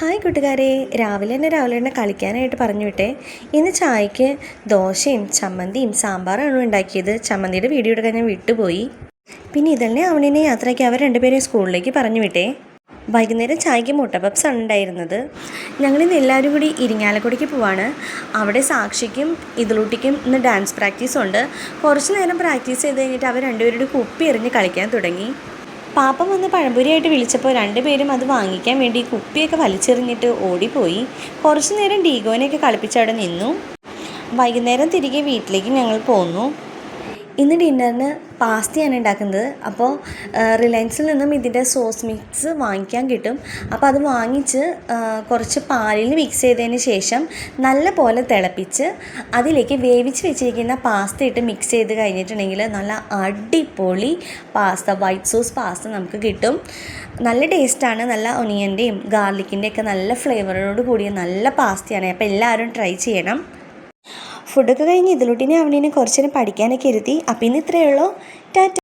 Hi കൂട്ടുകാരെ, രാവിലെ തന്നെ കളിക്കാനായിട്ട് പറഞ്ഞു വിട്ടേ. ഇന്ന് ചായക്ക് ദോശയും ചമ്മന്തിയും സാമ്പാറാണ് ഉണ്ടാക്കിയത്. ചമ്മന്തിയുടെ വീഡിയോ എടുക്കാൻ ഞാൻ വിട്ടുപോയി. പിന്നെ ഇതന്നെ അവനെ യാത്രയ്ക്ക് അവർ രണ്ടുപേരെയും സ്കൂളിലേക്ക് പറഞ്ഞു വിട്ടേ. വൈകുന്നേരം ചായക്ക് മുട്ട പപ്സാണ് ഉണ്ടായിരുന്നത്. ഞങ്ങളിന്ന് എല്ലാവരും കൂടി ഇരിങ്ങാലക്കുടയ്ക്ക് പോവാണ്. അവിടെ സാക്ഷിക്കും ഇതിലൂട്ടിക്കും ഇന്ന് ഡാൻസ് പ്രാക്ടീസ് ഉണ്ട്. കുറച്ച് നേരം പ്രാക്ടീസ് ചെയ്ത് കഴിഞ്ഞിട്ട് അവർ രണ്ടുപേരുടെ കുപ്പി എറിഞ്ഞ് കളിക്കാൻ തുടങ്ങി. പാപ്പ വന്ന് പഴംപൊരിയായിട്ട് വിളിച്ചപ്പോൾ രണ്ടുപേരും അത് വാങ്ങിക്കാൻ വേണ്ടി കുപ്പിയൊക്കെ വലിച്ചെറിഞ്ഞിട്ട് ഓടിപ്പോയി. കുറച്ചു നേരം ഡീഗോനെയൊക്കെ കളിപ്പിച്ച് അവിടെ നിന്നു. വൈകുന്നേരം തിരികെ വീട്ടിലേക്ക് ഞങ്ങൾ പോന്നു. ഇന്ന് ഡിന്നറിന് പാസ്തയാണ് ഉണ്ടാക്കുന്നത്. അപ്പോൾ റിലയൻസിൽ നിന്നും ഇതിൻ്റെ സോസ് മിക്സ് വാങ്ങിക്കാൻ കിട്ടും. അപ്പോൾ അത് വാങ്ങിച്ച് കുറച്ച് പാലിൽ മിക്സ് ചെയ്തതിന് ശേഷം നല്ല പോലെ തിളപ്പിച്ച് അതിലേക്ക് വേവിച്ച് വെച്ചിരിക്കുന്ന പാസ്ത ഇട്ട് മിക്സ് ചെയ്ത് കഴിഞ്ഞിട്ടുണ്ടെങ്കിൽ നല്ല അടിപൊളി പാസ്ത, വൈറ്റ് സോസ് പാസ്ത നമുക്ക് കിട്ടും. നല്ല ടേസ്റ്റാണ്. നല്ല ഒനിയൻ്റെയും ഗാർലിക്കിൻ്റെയൊക്കെ നല്ല ഫ്ലേവറോട് കൂടിയ നല്ല പാസ്തയാണ്. അപ്പോൾ എല്ലാവരും ട്രൈ ചെയ്യണം. ഫുഡൊക്കെ കഴിഞ്ഞ് ഇതിലൂട്ടിനെ അവനെ കുറച്ച് നേരം പഠിക്കാനൊക്കെ ഇരുത്തി. അപ്പം ഇന്ന് ഇത്രയേ ഉള്ളൂ. ടാറ്റ.